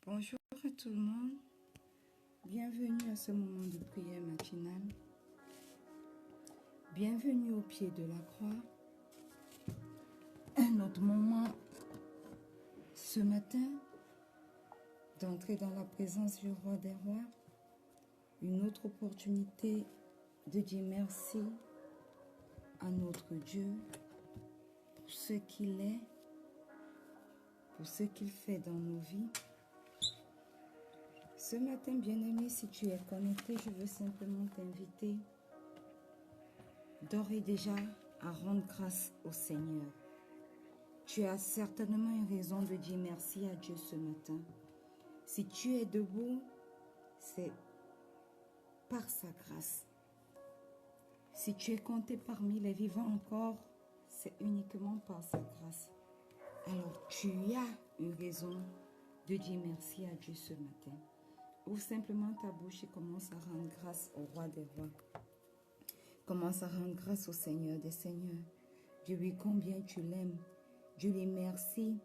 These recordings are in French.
Bonjour à tout le monde, bienvenue à ce moment de prière matinale, bienvenue au pied de la croix, un autre moment ce matin d'entrer dans la présence du roi des rois, une autre opportunité de dire merci à notre Dieu pour ce qu'il est, pour ce qu'il fait dans nos vies. Ce matin, bien-aimé, si tu es connecté, je veux simplement t'inviter d'ores et déjà à rendre grâce au Seigneur. Tu as certainement une raison de dire merci à Dieu ce matin. Si tu es debout, c'est par sa grâce. Si tu es compté parmi les vivants encore, c'est uniquement par sa grâce. Alors tu as une raison de dire merci à Dieu ce matin. Ouvre simplement ta bouche et commence à rendre grâce au roi des rois. Commence à rendre grâce au Seigneur des seigneurs. Dis-lui combien tu l'aimes. Dis-lui merci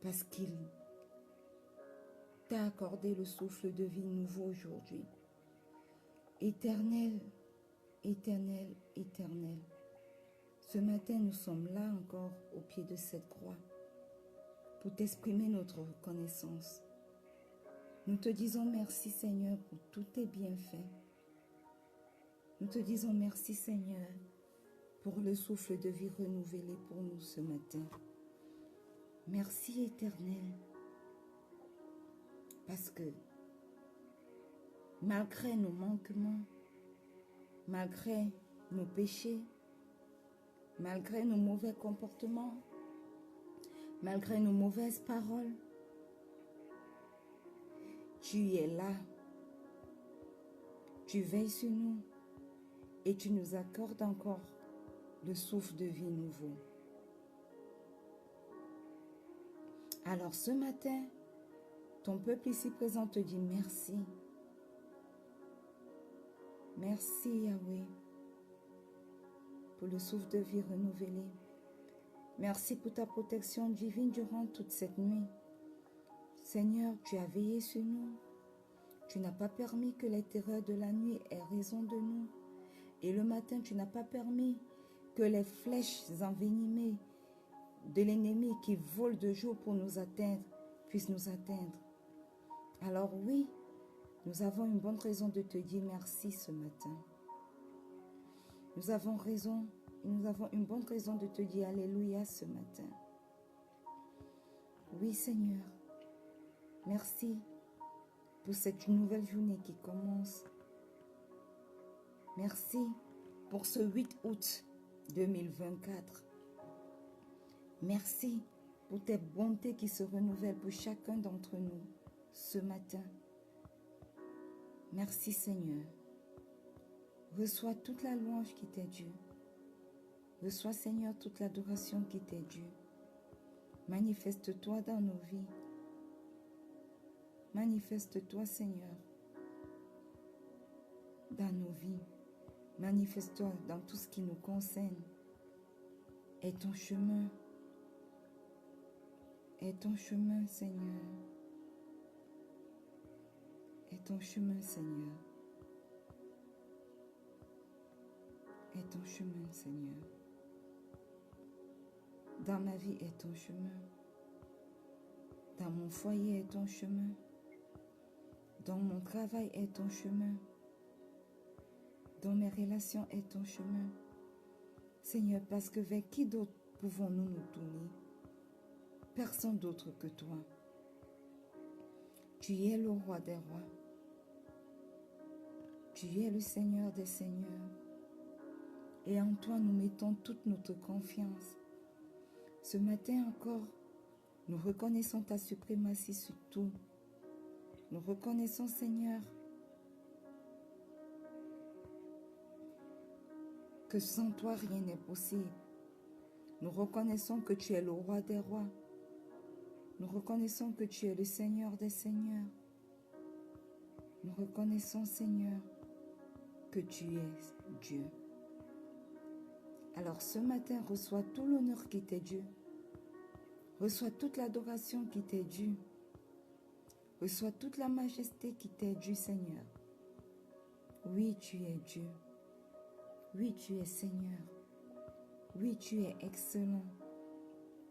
parce qu'il t'a accordé le souffle de vie nouveau aujourd'hui. Éternel, éternel, éternel. Ce matin, nous sommes là encore au pied de cette croix pour t'exprimer notre reconnaissance. Nous te disons merci Seigneur pour tous tes bienfaits. Nous te disons merci Seigneur pour le souffle de vie renouvelé pour nous ce matin. Merci Éternel parce que malgré nos manquements, malgré nos péchés, malgré nos mauvais comportements, malgré nos mauvaises paroles, tu es là, tu veilles sur nous et tu nous accordes encore le souffle de vie nouveau. Alors ce matin, ton peuple ici présent te dit merci. Merci Yahweh pour le souffle de vie renouvelé. Merci pour ta protection divine durant toute cette nuit. Seigneur, tu as veillé sur nous. Tu n'as pas permis que les terreurs de la nuit aient raison de nous. Et le matin, tu n'as pas permis que les flèches envenimées de l'ennemi qui volent de jour pour nous atteindre puissent nous atteindre. Alors oui, nous avons une bonne raison de te dire merci ce matin. Nous avons une bonne raison de te dire alléluia ce matin. Oui Seigneur, merci pour cette nouvelle journée qui commence. Merci pour ce 8 août 2024. Merci pour tes bontés qui se renouvellent pour chacun d'entre nous ce matin. Merci Seigneur. Reçois toute la louange qui t'est due. Reçois Seigneur toute l'adoration qui t'est due. Manifeste-toi dans nos vies. Manifeste-toi Seigneur dans nos vies. Manifeste-toi dans tout ce qui nous concerne. Et ton chemin Seigneur. Et ton chemin Seigneur. Et ton chemin Seigneur. Dans ma vie est ton chemin. Dans mon foyer est ton chemin. Dans mon travail est ton chemin. Dans mes relations est ton chemin. Seigneur, parce que vers qui d'autre pouvons-nous nous tourner? Personne d'autre que toi. Tu es le roi des rois. Tu es le Seigneur des seigneurs. Et en toi, nous mettons toute notre confiance. Ce matin encore, nous reconnaissons ta suprématie sur tout. Nous reconnaissons, Seigneur, que sans toi rien n'est possible. Nous reconnaissons que tu es le roi des rois. Nous reconnaissons que tu es le Seigneur des seigneurs. Nous reconnaissons, Seigneur, que tu es Dieu. Alors ce matin, reçois tout l'honneur qui t'est dû. Reçois toute l'adoration qui t'est due. Reçois toute la majesté qui t'est due, Seigneur. Oui, tu es Dieu. Oui, tu es Seigneur. Oui, tu es excellent.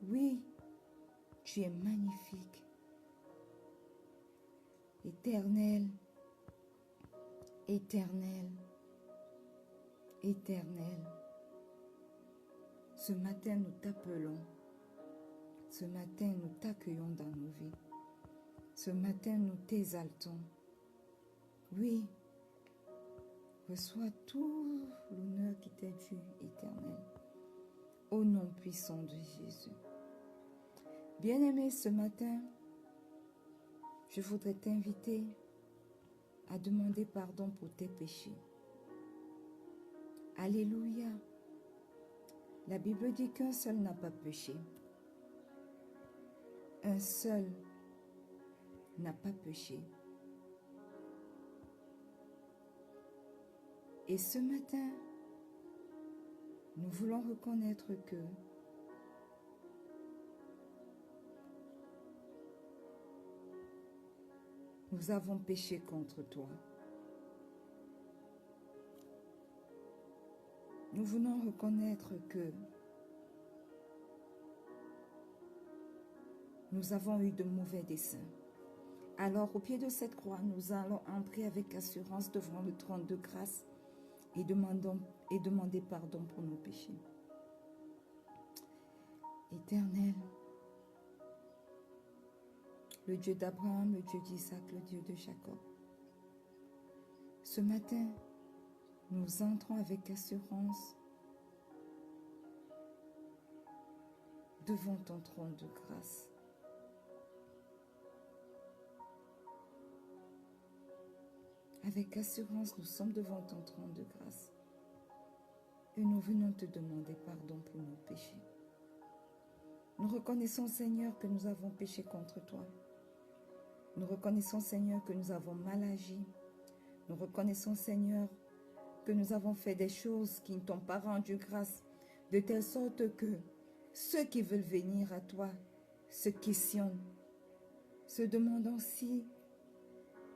Oui, tu es magnifique. Éternel, éternel, éternel. Ce matin, nous t'appelons. Ce matin, nous t'accueillons dans nos vies. Ce matin, nous t'exaltons. Oui, reçois tout l'honneur qui t'est dû, éternel. Au nom puissant de Jésus. Bien-aimé, ce matin, je voudrais t'inviter à demander pardon pour tes péchés. Alléluia. La Bible dit qu'un seul n'a pas péché. Un seul n'a pas péché. Et ce matin, nous voulons reconnaître que nous avons péché contre toi. Nous voulons reconnaître que nous avons eu de mauvais desseins. Alors, au pied de cette croix, nous allons entrer avec assurance devant le trône de grâce et demander pardon pour nos péchés. Éternel, le Dieu d'Abraham, le Dieu d'Isaac, le Dieu de Jacob. Ce matin, nous entrons avec assurance devant ton trône de grâce. Avec assurance, nous sommes devant ton trône de grâce et nous venons te demander pardon pour nos péchés. Nous reconnaissons, Seigneur, que nous avons péché contre toi. Nous reconnaissons, Seigneur, que nous avons mal agi. Nous reconnaissons, Seigneur, que nous avons fait des choses qui ne t'ont pas rendu grâce, de telle sorte que ceux qui veulent venir à toi se questionnent, se demandant si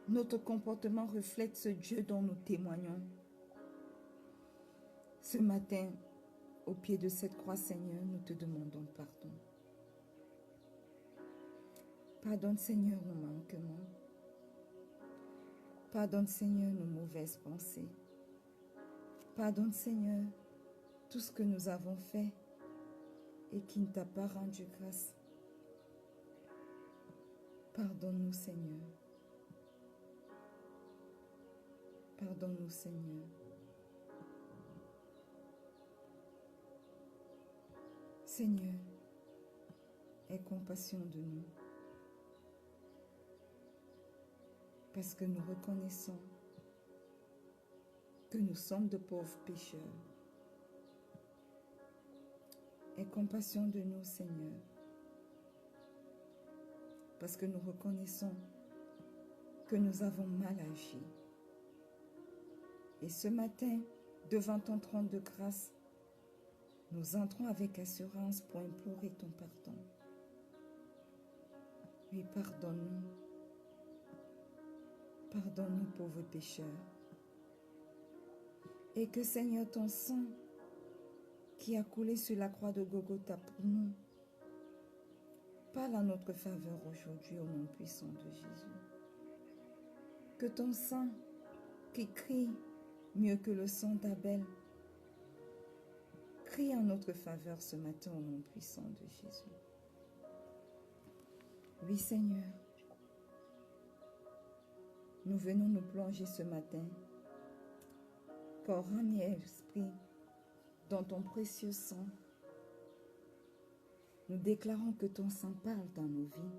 notre comportement reflète ce Dieu dont nous témoignons. Ce matin, au pied de cette croix, Seigneur, nous te demandons pardon. Pardonne, Seigneur, nos manquements. Pardonne, Seigneur, nos mauvaises pensées. Pardonne, Seigneur, tout ce que nous avons fait et qui ne t'a pas rendu grâce. Pardonne-nous, Seigneur. Pardonne-nous, Seigneur. Seigneur, aie compassion de nous. Parce que nous reconnaissons que nous sommes de pauvres pécheurs. Aie compassion de nous, Seigneur. Parce que nous reconnaissons que nous avons mal agi. Et ce matin, devant ton trône de grâce, nous entrons avec assurance pour implorer ton pardon. Oui, pardonne-nous. Pardonne-nous, pauvres pécheurs. Et que, Seigneur, ton sang qui a coulé sur la croix de Golgotha pour nous, parle en notre faveur aujourd'hui au nom puissant de Jésus. Que ton sang qui crie mieux que le sang d'Abel, crie en notre faveur ce matin au nom puissant de Jésus. Oui, Seigneur, nous venons nous plonger ce matin, corps, âme et esprit, dans ton précieux sang. Nous déclarons que ton sang parle dans nos vies.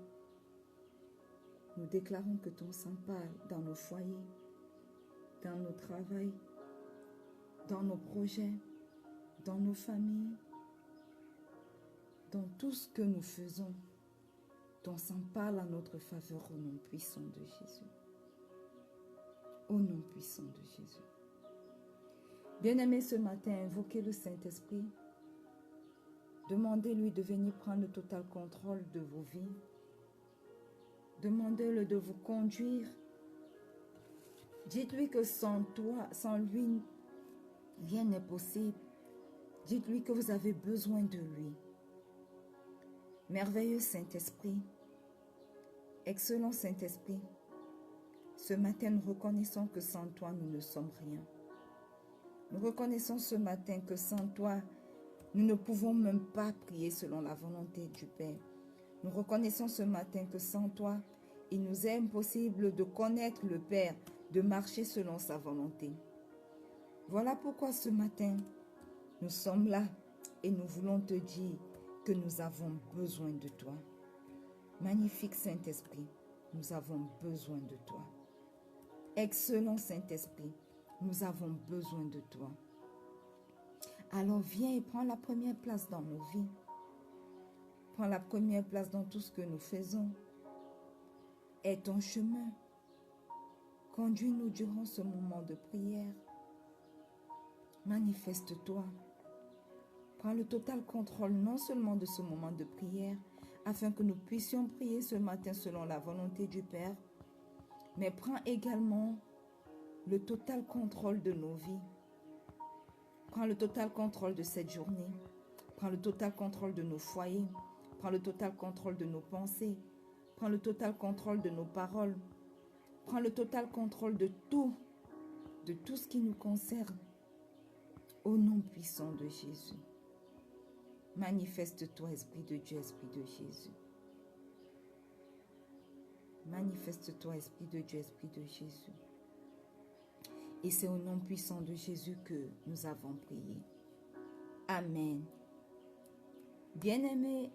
Nous déclarons que ton sang parle dans nos foyers, dans nos travails, dans nos projets, dans nos familles, dans tout ce que nous faisons, ton sang parle à notre faveur au nom puissant de Jésus. Au nom puissant de Jésus. Bien-aimés, ce matin, invoquez le Saint-Esprit. Demandez-lui de venir prendre le total contrôle de vos vies. Demandez-le de vous conduire. Dites-lui que sans toi, sans lui, rien n'est possible. Dites-lui que vous avez besoin de lui. Merveilleux Saint-Esprit, excellent Saint-Esprit, ce matin nous reconnaissons que sans toi nous ne sommes rien. Nous reconnaissons ce matin que sans toi nous ne pouvons même pas prier selon la volonté du Père. Nous reconnaissons ce matin que sans toi il nous est impossible de connaître le Père, de marcher selon sa volonté. Voilà pourquoi ce matin nous sommes là et nous voulons te dire que nous avons besoin de toi. Magnifique Saint-Esprit, nous avons besoin de toi. Excellent Saint-Esprit, nous avons besoin de toi. Alors viens et prends la première place dans nos vies. Prends la première place dans tout ce que nous faisons. Aie ton chemin. Conduis-nous durant ce moment de prière. Manifeste-toi. Prends le total contrôle non seulement de ce moment de prière, afin que nous puissions prier ce matin selon la volonté du Père, mais prends également le total contrôle de nos vies. Prends le total contrôle de cette journée. Prends le total contrôle de nos foyers. Prends le total contrôle de nos pensées. Prends le total contrôle de nos paroles. Prends le total contrôle de tout ce qui nous concerne. Au nom puissant de Jésus. Manifeste-toi, Esprit de Dieu, Esprit de Jésus. Manifeste-toi, Esprit de Dieu, Esprit de Jésus. Et c'est au nom puissant de Jésus que nous avons prié. Amen. Bien-aimés,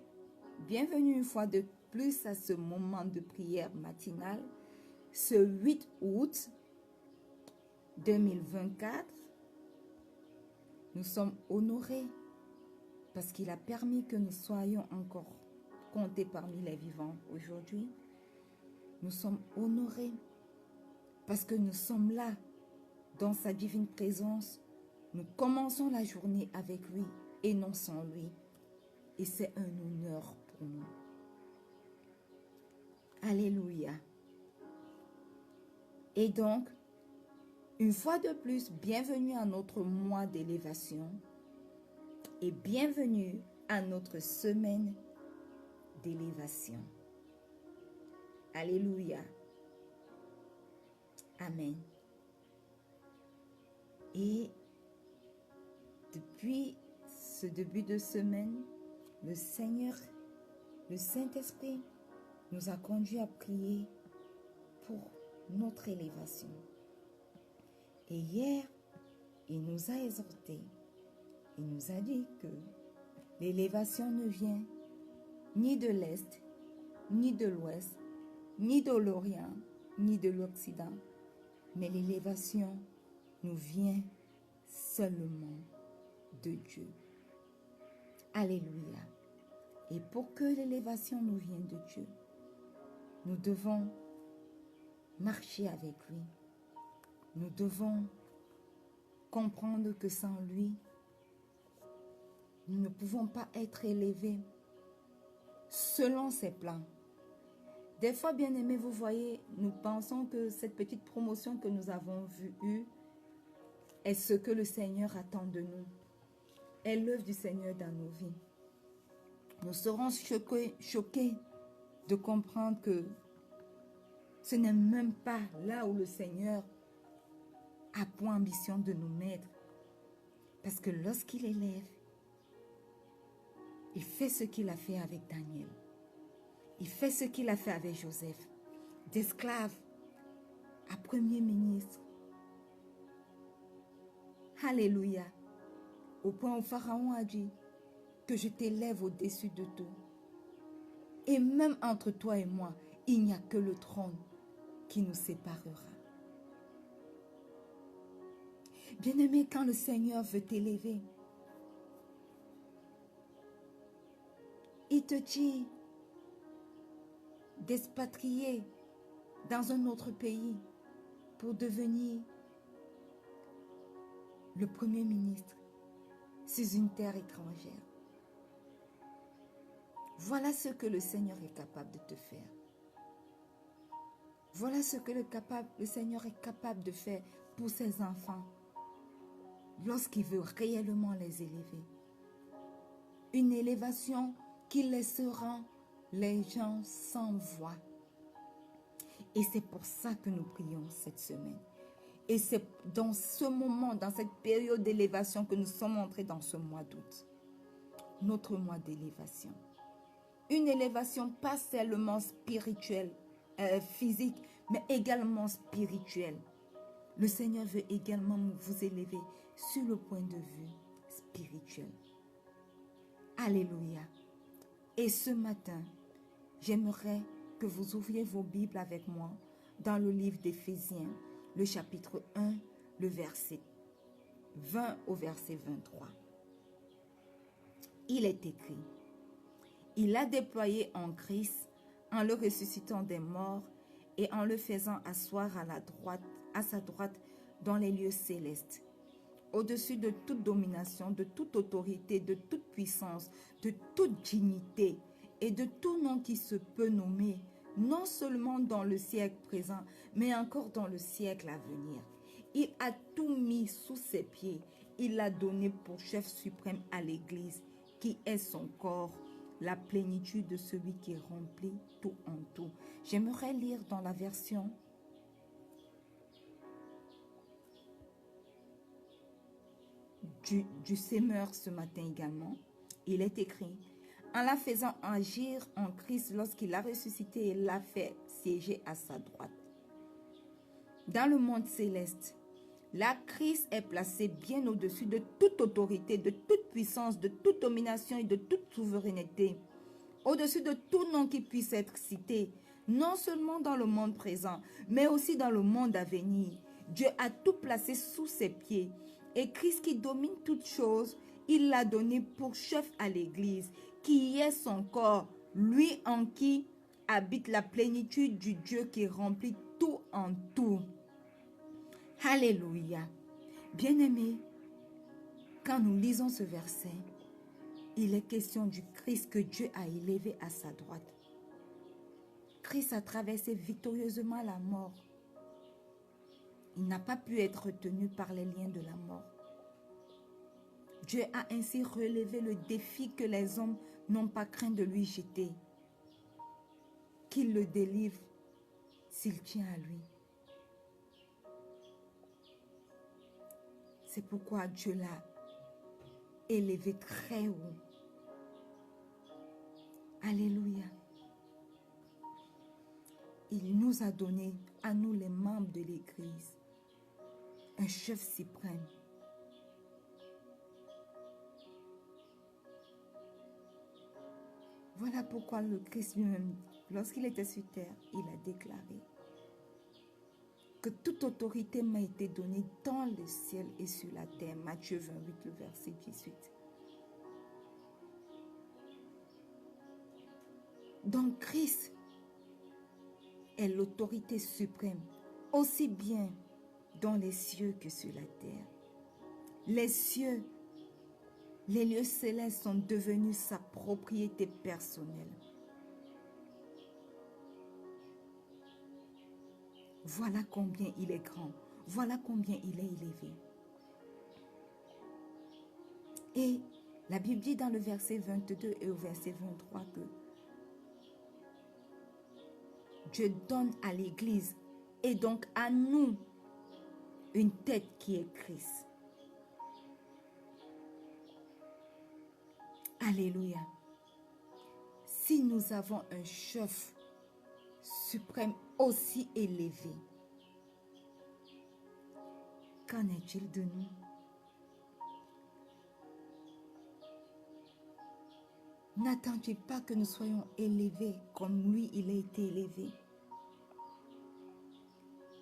bienvenue une fois de plus à ce moment de prière matinale, ce 8 août 2024. Nous sommes honorés parce qu'il a permis que nous soyons encore comptés parmi les vivants aujourd'hui. Nous sommes honorés parce que nous sommes là dans sa divine présence. Nous commençons la journée avec lui et non sans lui. Et c'est un honneur pour nous. Alléluia. Et donc, une fois de plus, bienvenue à notre mois d'élévation et bienvenue à notre semaine d'élévation. Alléluia. Amen. Et depuis ce début de semaine, le Seigneur, le Saint-Esprit nous a conduits à prier pour notre élévation. Et hier, il nous a exhortés. Il nous a dit que l'élévation ne vient ni de l'Est, ni de l'Ouest, ni de l'Orient, ni de l'Occident, mais l'élévation nous vient seulement de Dieu. Alléluia. Et pour que l'élévation nous vienne de Dieu, nous devons marcher avec lui. Nous devons comprendre que sans lui, nous ne pouvons pas être élevés selon ses plans. Des fois, bien-aimés, vous voyez, nous pensons que cette petite promotion que nous avons eue est ce que le Seigneur attend de nous. Est l'œuvre du Seigneur dans nos vies. Nous serons choqués de comprendre que ce n'est même pas là où le Seigneur a pour ambition de nous mettre. Parce que lorsqu'il élève, il fait ce qu'il a fait avec Daniel. Il fait ce qu'il a fait avec Joseph. D'esclave à premier ministre. Alléluia. Au point où Pharaon a dit que je t'élève au-dessus de tout. Et même entre toi et moi, il n'y a que le trône qui nous séparera. Bien-aimé, quand le Seigneur veut t'élever, il te dit d'expatrier dans un autre pays pour devenir le premier ministre sur une terre étrangère. Voilà ce que le Seigneur est capable de te faire. Voilà ce que le Seigneur est capable de faire pour ses enfants lorsqu'il veut réellement les élever. Une élévation qui laissera les gens sans voix. Et c'est pour ça que nous prions cette semaine. Et c'est dans ce moment, dans cette période d'élévation que nous sommes entrés dans ce mois d'août. Notre mois d'élévation. Une élévation pas seulement spirituelle, physique, mais également spirituelle. Le Seigneur veut également vous élever sur le point de vue spirituel. Alléluia. Et ce matin, j'aimerais que vous ouvriez vos Bibles avec moi dans le livre d'Éphésiens, le chapitre 1, le verset 20 au verset 23. Il est écrit: il a déployé en Christ en le ressuscitant des morts et en le faisant asseoir à sa droite dans les lieux célestes, au-dessus de toute domination, de toute autorité, de toute puissance, de toute dignité et de tout nom qui se peut nommer, non seulement dans le siècle présent, mais encore dans le siècle à venir. Il a tout mis sous ses pieds. Il l'a donné pour chef suprême à l'Église, qui est son corps, la plénitude de celui qui remplit tout en tout. J'aimerais lire dans la version du Semeur ce matin également. Il est écrit: en la faisant agir en Christ lorsqu'il l'a ressuscité et l'a fait siéger à sa droite. Dans le monde céleste, la Christ est placé bien au-dessus de toute autorité, de toute puissance, de toute domination et de toute souveraineté, au-dessus de tout nom qui puisse être cité, non seulement dans le monde présent, mais aussi dans le monde à venir. Dieu a tout placé sous ses pieds. Et Christ qui domine toutes choses, il l'a donné pour chef à l'Église, qui est son corps, lui en qui habite la plénitude du Dieu qui remplit tout en tout. Alléluia. Bien-aimés, quand nous lisons ce verset, il est question du Christ que Dieu a élevé à sa droite. Christ a traversé victorieusement la mort. Il n'a pas pu être retenu par les liens de la mort. Dieu a ainsi relevé le défi que les hommes n'ont pas craint de lui jeter, qu'il le délivre s'il tient à lui. C'est pourquoi Dieu l'a élevé très haut. Alléluia. Il nous a donné, à nous les membres de l'Église, un chef suprême. Voilà pourquoi le Christ lui-même, lorsqu'il était sur terre, il a déclaré que toute autorité m'a été donnée dans le ciel et sur la terre. Matthieu 28, le verset 18. Donc Christ est l'autorité suprême, aussi bien dans les cieux que sur la terre. Les cieux, les lieux célestes sont devenus sa propriété personnelle. Voilà combien il est grand. Voilà combien il est élevé. Et la Bible dit dans le verset 22 et au verset 23 que Dieu donne à l'Église et donc à nous une tête qui est Christ. Alléluia. Si nous avons un chef suprême aussi élevé, qu'en est-il de nous? N'attends-tu pas que nous soyons élevés comme lui, il a été élevé?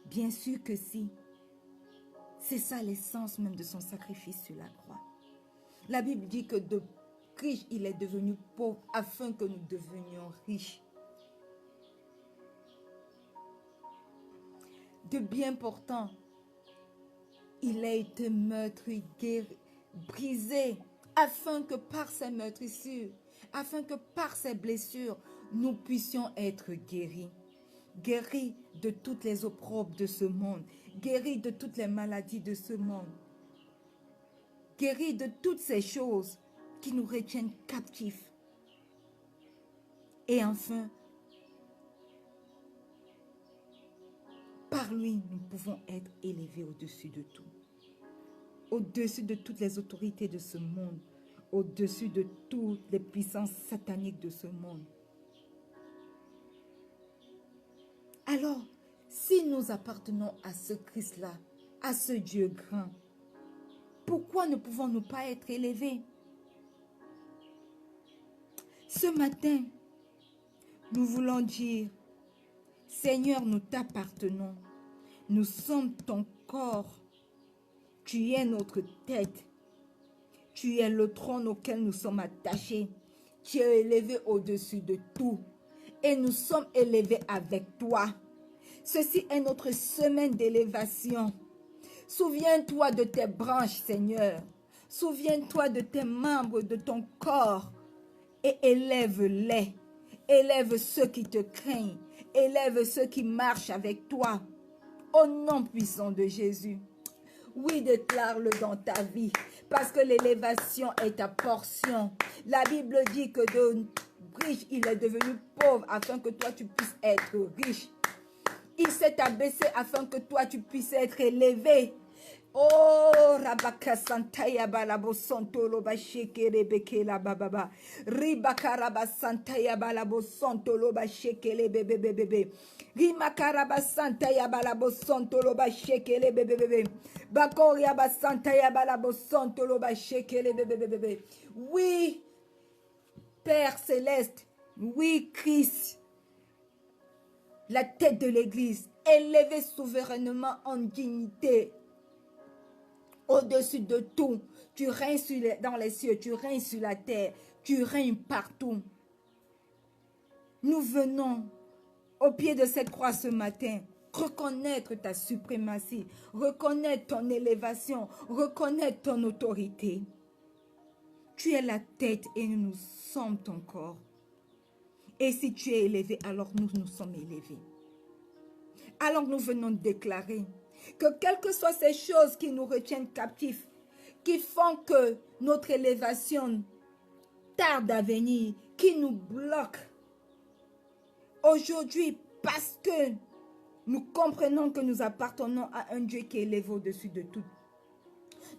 Bien sûr que si. C'est ça l'essence même de son sacrifice sur la croix. La Bible dit que riche, il est devenu pauvre afin que nous devenions riches. De bien portant, il a été meurtri, guéri, brisé, afin que par ses meurtrissures, afin que par ses blessures, nous puissions être guéris. Guéris de toutes les opprobres de ce monde, guéris de toutes les maladies de ce monde, guéris de toutes ces choses qui nous retiennent captifs. Et enfin, par lui, nous pouvons être élevés au-dessus de tout. Au-dessus de toutes les autorités de ce monde, au-dessus de toutes les puissances sataniques de ce monde. Alors, si nous appartenons à ce Christ-là, à ce Dieu grand, pourquoi ne pouvons-nous pas être élevés? Ce matin, nous voulons dire, Seigneur, nous t'appartenons. Nous sommes ton corps. Tu es notre tête. Tu es le trône auquel nous sommes attachés. Tu es élevé au-dessus de tout. Et nous sommes élevés avec toi. Ceci est notre semaine d'élévation. Souviens-toi de tes branches, Seigneur. Souviens-toi de tes membres, de ton corps. Et élève-les. Élève ceux qui te craignent. Élève ceux qui marchent avec toi. Au nom puissant de Jésus. Oui, déclare-le dans ta vie. Parce que l'élévation est ta portion. La Bible dit que de riche, il est devenu pauvre afin que toi tu puisses être riche. Il s'est abaissé afin que toi tu puisses être élevé. Oh, Rabaka Santaya Balabo Santo Loba Sheke Rebeke la Bababa. Ribakaraba Santaya Balabo Santo Loba Sheke le Bebe. Rimakaraba Santaya Balabo Santo Loba Sheke le Bebe. Bakoria Basantaya Balabo Santo Loba Sheke le Bebe. Oui, Père Céleste, oui, Christ, la tête de l'Église, élevée souverainement en dignité. Au-dessus de tout, tu règnes dans les cieux, tu règnes sur la terre, tu règnes partout. Nous venons au pied de cette croix ce matin, reconnaître ta suprématie, reconnaître ton élévation, reconnaître ton autorité. Tu es la tête et nous sommes ton corps. Et si tu es élevé, alors nous sommes élevés. Alors nous venons déclarer que quelles que soient ces choses qui nous retiennent captifs, qui font que notre élévation tarde à venir, qui nous bloquent, aujourd'hui, parce que nous comprenons que nous appartenons à un Dieu qui est élevé au-dessus de tout,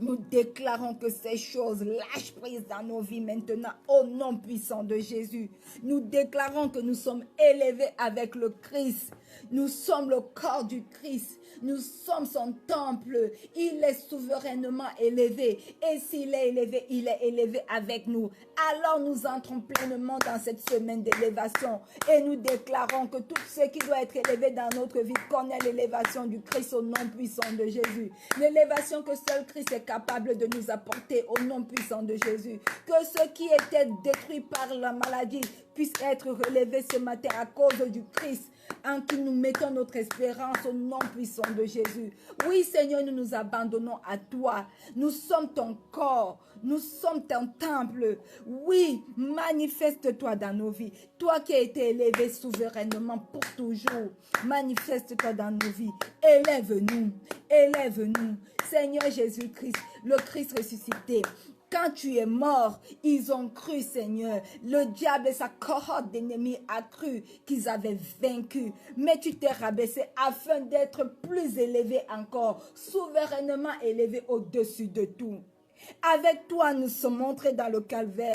nous déclarons que ces choses lâchent prise dans nos vies maintenant au nom puissant de Jésus. Nous déclarons que nous sommes élevés avec le Christ. Nous sommes le corps du Christ. Nous sommes son temple. Il est souverainement élevé. Et s'il est élevé, il est élevé avec nous. Alors nous entrons pleinement dans cette semaine d'élévation. Et nous déclarons que tout ce qui doit être élevé dans notre vie connaît l'élévation du Christ au nom puissant de Jésus. L'élévation que seul Christ est capable de nous apporter au nom puissant de Jésus. Que ce qui était détruit par la maladie puisse être relevé ce matin à cause du Christ, en qui nous mettons notre espérance au nom puissant de Jésus. Oui, Seigneur, nous nous abandonnons à toi. Nous sommes ton corps. Nous sommes ton temple. Oui, manifeste-toi dans nos vies. Toi qui as été élevé souverainement pour toujours, manifeste-toi dans nos vies. Élève-nous. Élève-nous. Seigneur Jésus-Christ, le Christ ressuscité. Quand tu es mort, ils ont cru, Seigneur. Le diable et sa cohorte d'ennemis a cru qu'ils avaient vaincu. Mais tu t'es rabaissé afin d'être plus élevé encore, souverainement élevé au-dessus de tout. Avec toi, nous sommes montrés dans le calvaire.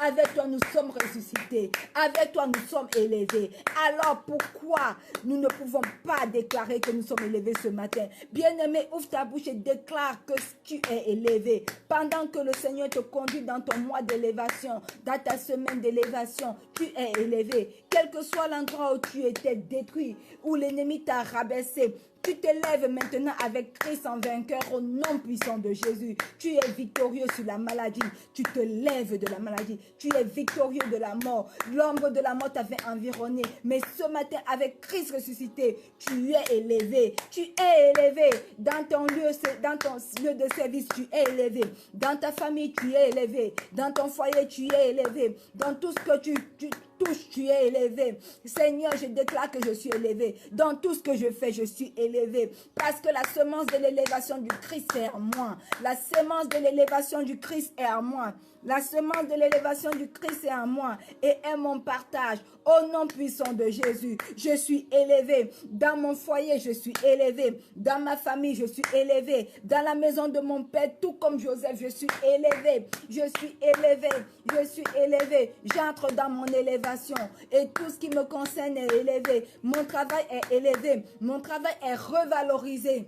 Avec toi, nous sommes ressuscités. Avec toi, nous sommes élevés. Alors, pourquoi nous ne pouvons pas déclarer que nous sommes élevés ce matin? Bien-aimé, ouvre ta bouche et déclare que tu es élevé. Pendant que le Seigneur te conduit dans ton mois d'élévation, dans ta semaine d'élévation, tu es élevé. Quel que soit l'endroit où tu étais détruit, où l'ennemi t'a rabaissé, Tu te lèves maintenant avec Christ en vainqueur au nom puissant de Jésus. Tu es victorieux sur la maladie. Tu te lèves de la maladie. Tu es victorieux de la mort. L'ombre de la mort t'avait environné. Mais ce matin, avec Christ ressuscité, tu es élevé. Tu es élevé. Dans ton lieu de service, tu es élevé. Dans ta famille, tu es élevé. Dans ton foyer, tu es élevé. Dans tout ce que tu touches, tu es élevé. Seigneur, je déclare que je suis élevé. Dans tout ce que je fais, je suis élevé. Parce que la semence de l'élévation du Christ est en moi. La semence de l'élévation du Christ est en moi. La semence de l'élévation du Christ est en moi et est mon partage. Au nom puissant de Jésus, je suis élevé. Dans mon foyer, je suis élevé. Dans ma famille, je suis élevé. Dans la maison de mon père, tout comme Joseph, je suis élevé. Je suis élevé. Je suis élevé. J'entre dans mon élévation et tout ce qui me concerne est élevé. Mon travail est élevé. Mon travail est revalorisé.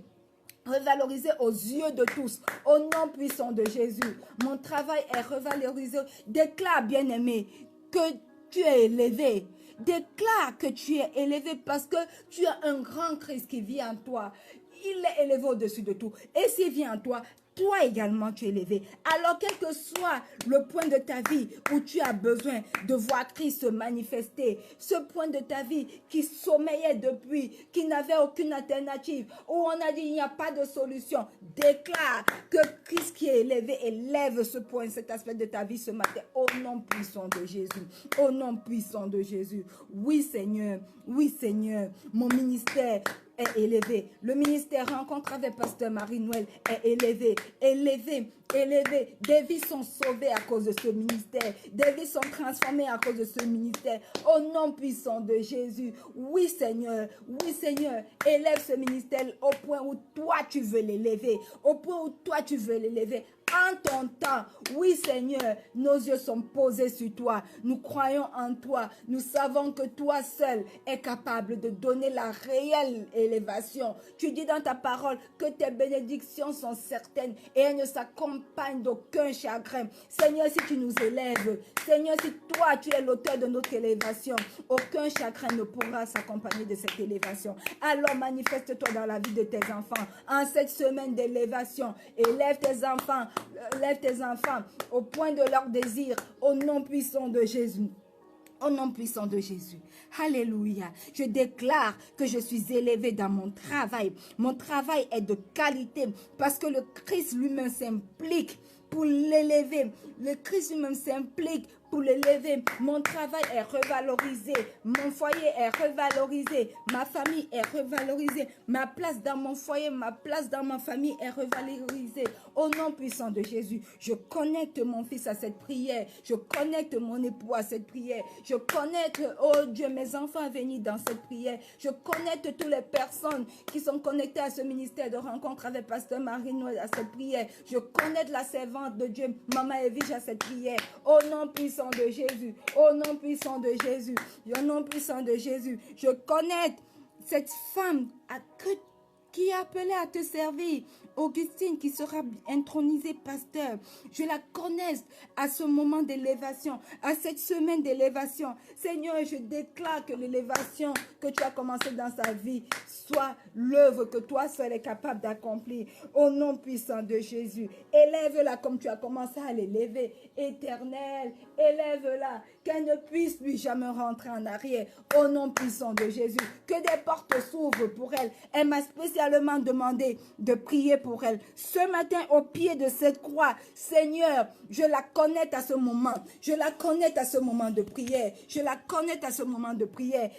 Revalorisé aux yeux de tous, au nom puissant de Jésus. Mon travail est revalorisé. Déclare, bien-aimé, que tu es élevé. Déclare que tu es élevé parce que tu as un grand Christ qui vit en toi. Il est élevé au-dessus de tout. Et s'il vient en toi, toi également tu es élevé. Alors quel que soit le point de ta vie où tu as besoin de voir Christ se manifester, ce point de ta vie qui sommeillait depuis, qui n'avait aucune alternative, où on a dit il n'y a pas de solution, déclare que Christ qui est élevé élève ce point, cet aspect de ta vie ce matin au nom puissant de Jésus. Au nom puissant de Jésus. Oui Seigneur, mon ministère est élevé. Le ministère Rencontre avec Pasteur Marie-Noël est élevé, élevé, élevé. Des vies sont sauvées à cause de ce ministère. Des vies sont transformées à cause de ce ministère. Au nom puissant de Jésus. Oui Seigneur, élève ce ministère au point où toi tu veux l'élever. Au point où toi tu veux l'élever. En ton temps, oui Seigneur, nos yeux sont posés sur toi. Nous croyons en toi. Nous savons que toi seul es capable de donner la réelle élévation. Tu dis dans ta parole que tes bénédictions sont certaines et elles ne s'accompagnent d'aucun chagrin. Seigneur, si tu nous élèves, Seigneur, si toi tu es l'auteur de notre élévation, aucun chagrin ne pourra s'accompagner de cette élévation. Alors manifeste-toi dans la vie de tes enfants. En cette semaine d'élévation, élève tes enfants. Lève tes enfants au point de leur désir au nom puissant de Jésus. Au nom puissant de Jésus. Alléluia. Je déclare que je suis élevé dans mon travail. Mon travail est de qualité parce que le Christ lui-même s'implique pour l'élever. Le Christ lui-même s'implique pour l'élever. Mon travail est revalorisé. Mon foyer est revalorisé. Ma famille est revalorisée. Ma place dans mon foyer, ma place dans ma famille est revalorisée. Au nom puissant de Jésus, je connecte mon fils à cette prière. Je connecte mon époux à cette prière. Je connecte, oh Dieu, mes enfants à venir dans cette prière. Je connecte toutes les personnes qui sont connectées à ce ministère de rencontre avec Pasteur Marie-Noël à cette prière. Je connecte la servante de Dieu, Maman Evige, à cette prière. Au nom puissant de Jésus, au nom puissant de Jésus, au nom puissant de Jésus, je connais cette femme qui est appelée à te servir, Augustine, qui sera intronisée pasteur. Je la connais à ce moment d'élévation, à cette semaine d'élévation. Seigneur, je déclare que l'élévation que tu as commencée dans sa vie soit l'œuvre que toi seul es capable d'accomplir. Au nom puissant de Jésus, élève-la comme tu as commencé à l'élever. Éternel, élève-la, qu'elle ne puisse plus jamais rentrer en arrière. Au nom puissant de Jésus, que des portes s'ouvrent pour elle. Elle m'a spécialement demandé de prier pour elle. Ce matin, au pied de cette croix, Seigneur, je la connais à ce moment. Je la connais à ce moment de prière. Je la connais à ce moment de prière.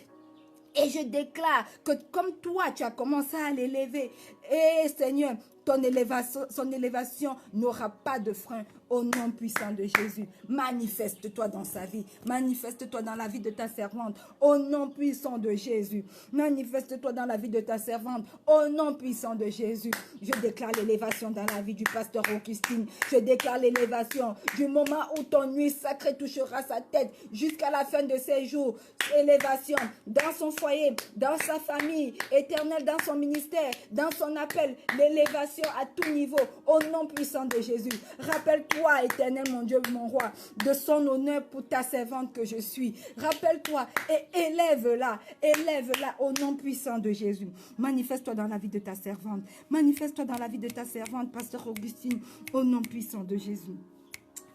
Et je déclare que comme toi, tu as commencé à l'élever. Et Seigneur, son élévation n'aura pas de frein. Au nom puissant de Jésus, manifeste-toi dans sa vie. Manifeste-toi dans la vie de ta servante. Au nom puissant de Jésus. Manifeste-toi dans la vie de ta servante. Au nom puissant de Jésus. Je déclare l'élévation dans la vie du pasteur Augustine. Je déclare l'élévation du moment où ton nuit sacrée touchera sa tête jusqu'à la fin de ses jours. Élévation dans son foyer, dans sa famille, éternelle dans son ministère, dans son appel. L'élévation élévation à tout niveau, au nom puissant de Jésus. Rappelle-toi, Éternel, mon Dieu, mon roi, de son honneur pour ta servante que je suis. Rappelle-toi et élève-la au nom puissant de Jésus. Manifeste-toi dans la vie de ta servante. Manifeste-toi dans la vie de ta servante, Pasteur Augustine, au nom puissant de Jésus.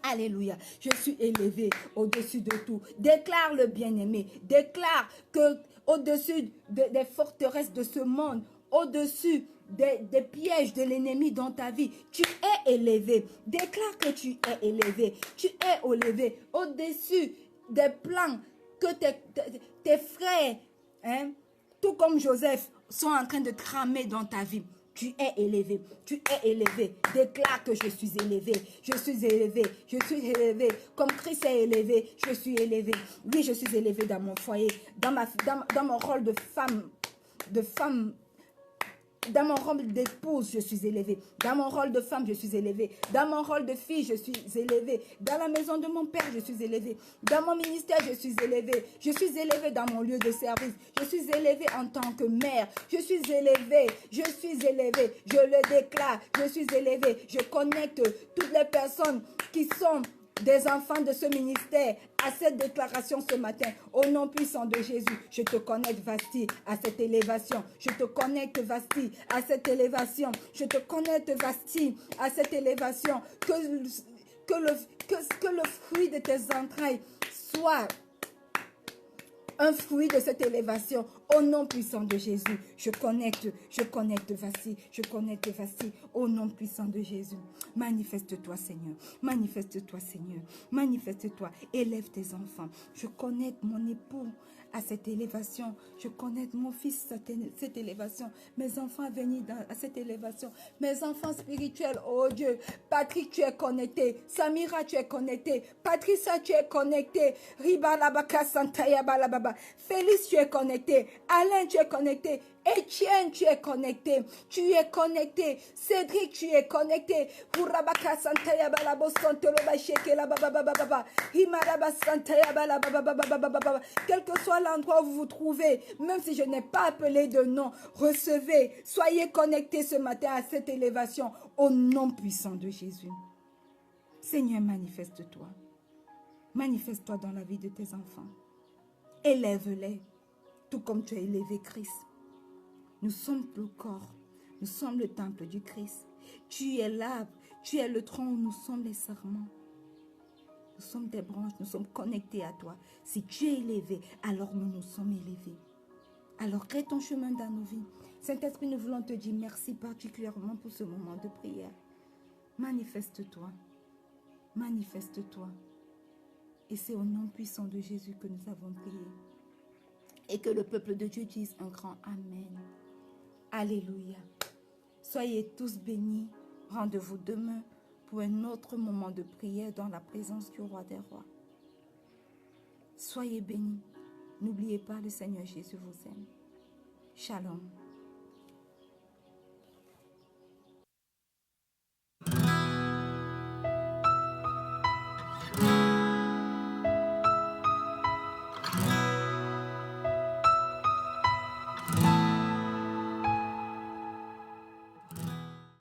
Alléluia, je suis élevé au-dessus de tout. Déclare le bien-aimé, déclare que au-dessus des forteresses de ce monde, au-dessus des pièges de l'ennemi dans ta vie, tu es élevé. Déclare que tu es élevé, tu es élevé au-dessus des plans que tes frères, hein, tout comme Joseph, sont en train de tramer dans ta vie. Tu es élevé, tu es élevé. Déclare que je suis élevé, je suis élevé, je suis élevé. Comme Christ est élevé, je suis élevé. Oui, je suis élevé dans mon foyer, dans mon rôle de femme, dans mon rôle d'épouse, je suis élevée. Dans mon rôle de femme, je suis élevée. Dans mon rôle de fille, je suis élevée. Dans la maison de mon père, je suis élevée. Dans mon ministère, je suis élevée. Je suis élevée dans mon lieu de service. Je suis élevée en tant que mère. Je suis élevée. Je suis élevée. Je le déclare. Je suis élevée. Je connecte toutes les personnes qui sont des enfants de ce ministère à cette déclaration ce matin. Au nom puissant de Jésus, je te connecte, Vasti, à cette élévation. Je te connecte, Vasti, à cette élévation. Je te connecte, Vasti, à cette élévation. Que le fruit de tes entrailles soit un fruit de cette élévation. Au nom puissant de Jésus, je connecte, Vasti, je connecte, Vasti, au nom puissant de Jésus. Manifeste-toi, Seigneur, manifeste-toi, Seigneur, manifeste-toi, élève tes enfants. Je connecte mon époux à cette élévation, je connecte mon fils à cette élévation, mes enfants à venir à cette élévation, mes enfants spirituels, oh Dieu. Patrick, tu es connecté, Samira, tu es connecté, Patricia, tu es connecté, Ribalabaka Santaya Balababa, Félix, tu es connecté, Alain, tu es connecté, Étienne, tu es connecté, Cédric, tu es connecté, Urabaka Santaya Balabo Santoloba Shekela Baba, Himaraba Santaya Balababa, quel que soit l'endroit où vous vous trouvez, même si je n'ai pas appelé de nom, recevez, soyez connectés ce matin à cette élévation au nom puissant de Jésus. Seigneur, manifeste-toi. Manifeste-toi dans la vie de tes enfants. Élève-les, tout comme tu as élevé Christ. Nous sommes le corps, nous sommes le temple du Christ. Tu es l'arbre, tu es le tronc où nous sommes les sarments. Nous sommes des branches, nous sommes connectés à toi. Si tu es élevé, alors nous sommes élevés. Alors crée ton chemin dans nos vies. Saint-Esprit, nous voulons te dire merci particulièrement pour ce moment de prière. Manifeste-toi, manifeste-toi. Et c'est au nom puissant de Jésus que nous avons prié. Et que le peuple de Dieu dise un grand Amen. Alléluia. Soyez tous bénis. Rendez-vous demain pour un autre moment de prière dans la présence du roi des rois. Soyez bénis. N'oubliez pas, le Seigneur Jésus vous aime. Shalom.